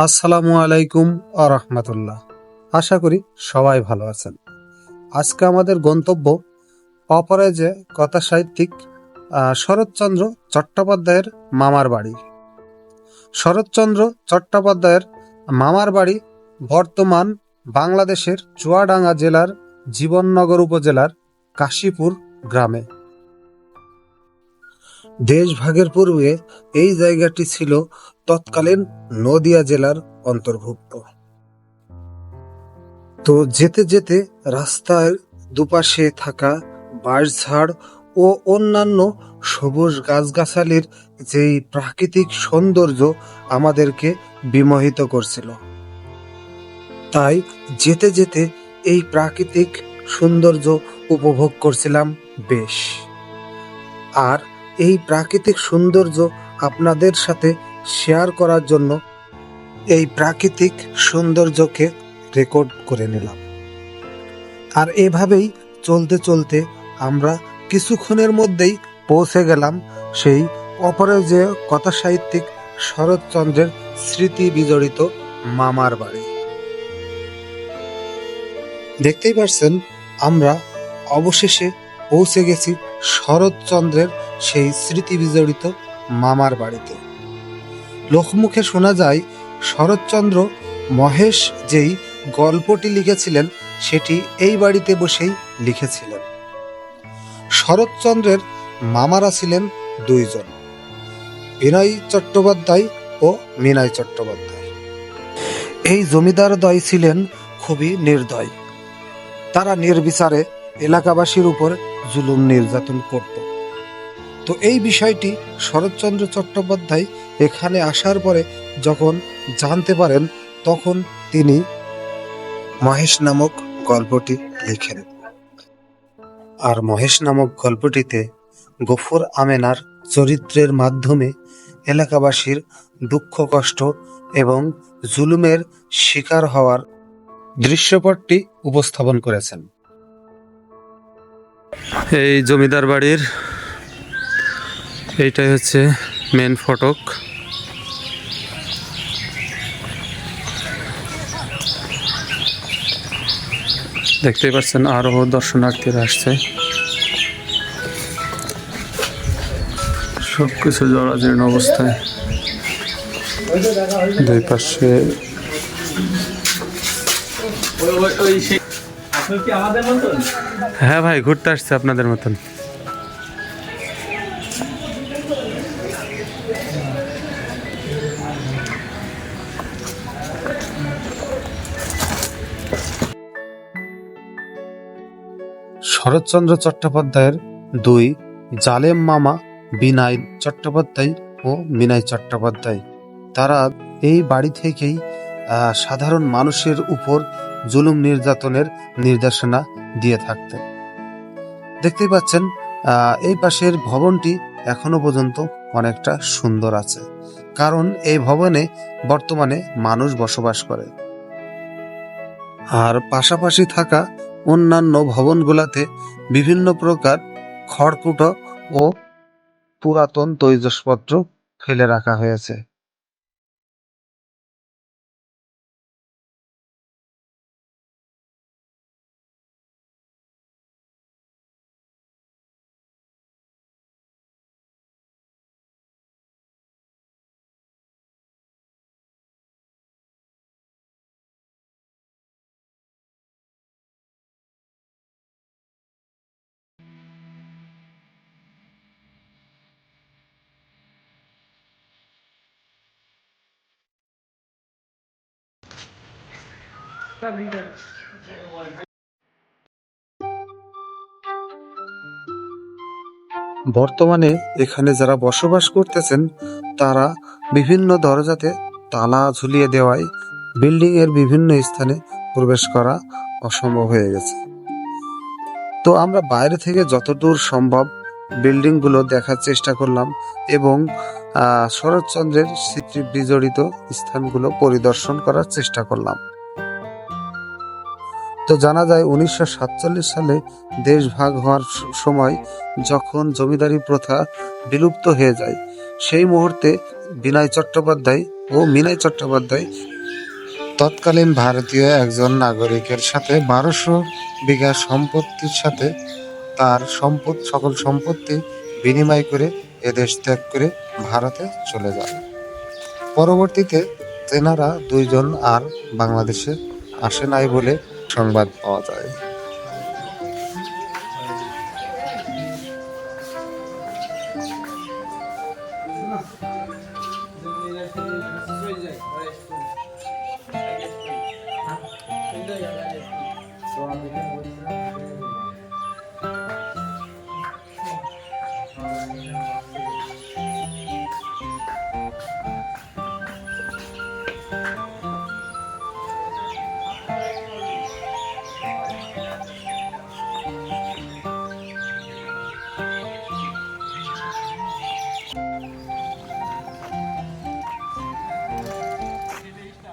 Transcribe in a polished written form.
আসসালামু আলাইকুম রাহমাতুল্লাহ। আশা করি সবাই ভালো আছেন। আজকে আমাদের গন্তব্য অপরাজেয় কথা সাহিত্যিক শরৎচন্দ্র চট্টোপাধ্যায়ের মামার বাড়ি। শরৎচন্দ্র চট্টোপাধ্যায়ের মামার বাড়ি বর্তমান বাংলাদেশের চুয়াডাঙ্গা জেলার জীবননগর উপজেলার কাশীপুর গ্রামে। দেশভাগের পূর্বে এই জায়গাটি ছিল তৎকালীন নদিয়া জেলার অন্তর্ভুক্ত। তো যেতে যেতে রাস্তার দুপাশে থাকা বাঁশঝাড় ও অন্যান্য সবুজ গাছগাছালির যেই প্রাকৃতিক সৌন্দর্য আমাদেরকে বিমোহিত করছিল, তাই যেতে যেতে এই প্রাকৃতিক সৌন্দর্য উপভোগ করছিলাম বেশ। আর এই প্রাকৃতিক সৌন্দর্য আপনাদের সাথে শেয়ার করার জন্য এই প্রাকৃতিক সৌন্দর্যকে রেকর্ড করে নিলাম। আর এভাবেই চলতে চলতে আমরা কিছুক্ষণের মধ্যেই পৌঁছে গেলাম সেই অপরাজেয় কথা সাহিত্যিক শরৎচন্দ্রের স্মৃতি বিজড়িত মামার বাড়ি। দেখতেই পাচ্ছেন আমরা অবশেষে পৌঁছে গেছি শরৎচন্দ্রের সেই স্মৃতি বিজড়িত মামার বাড়িতে। লোকমুখে শোনা যায় শরৎচন্দ্র মহেশ যেই গল্পটি লিখেছিলেন সেটি এই বাড়িতে বসেই লিখেছিলেন। শরৎচন্দ্রের মামারা ছিলেন দুইজন, বিনয় চট্টোপাধ্যায় ও মিনাই চট্টোপাধ্যায়। এই জমিদার দ্বয় ছিলেন খুবই নির্দয়। তারা নির্বিচারে এলাকাবাসীর উপর জুলুম নির্যাতন করত। তো এই বিষয়টি শরৎচন্দ্র চট্টোপাধ্যায় এখানে আসার পরে যখন জানতে পারেন, তখন তিনি মহেশ নামক গল্পটি লিখেন। আর মহেশ নামক গল্পটিতে গফুর আমেনার চরিত্রের মাধ্যমে এলাকাবাসীর দুঃখ কষ্ট এবং জুলুমের শিকার হওয়ার দৃশ্যপটটি উপস্থাপন করেছেন। এই জমিদার বাড়ির এইটাই হচ্ছে মেন ফটক। দেখতেই পাচ্ছেন আরো দর্শনার্থীরা আসছে। সবকিছু জরাজীর্ণ অবস্থায়, দুই পাশে হ্যাঁ ভাই, ঘুরতে আসছে আপনাদের মতন। শরৎচন্দ্র চট্টোপাধ্যায়ের দুই জালেম মামা বিনয় চট্টোপাধ্যায় ও মিনাই চট্টোপাধ্যায়, তারা এই বাড়ি থেকেই সাধারণ মানুষের উপর জুলুম নির্যাতনের নির্দেশনা দিয়ে থাকতেন। দেখতেই পাচ্ছেন এই পাশের ভবনটি এখনো পর্যন্ত অনেকটা সুন্দর আছে, কারণ এই ভবনে বর্তমানে মানুষ বসবাস করে। আর পাশাপাশি থাকা অন্যান্য ভবনগুলোতে বিভিন্ন প্রকার খড়কুটো ও পুরাতন তৈজসপত্র ফেলে রাখা হয়েছে। বর্তমানে এখানে যারা বসবাস করতেছেন তারা বিভিন্ন দরজাতে তালা ঝুলিয়ে দেওয়ায় বিল্ডিং এর বিভিন্ন স্থানে প্রবেশ করা অসম্ভব হয়ে গেছে। তো আমরা বাইরে থেকে যতদূর সম্ভব বিল্ডিং গুলো দেখার চেষ্টা করলাম এবং শরৎচন্দ্রের স্মৃতি বিজড়িত স্থানগুলো পরিদর্শন করার চেষ্টা করলাম। তো জানা যায় 1947 সালে দেশ ভাগ হওয়ার সময় যখন জমিদারি প্রথা বিলুপ্ত হয়ে যায়, সেই মুহূর্তে বিনয় চট্টোপাধ্যায় ও মিনাই চট্টোপাধ্যায় তৎকালীন ভারতীয় একজন নাগরিকের সাথে 1200 বিঘা সম্পত্তির সাথে তার সকল সম্পত্তি বিনিময় করে এদেশ ত্যাগ করে ভারতে চলে যান। পরবর্তীতে তেনারা দুইজন আর বাংলাদেশে আসে নাই বলে সংবাদ পাওয়া যায়।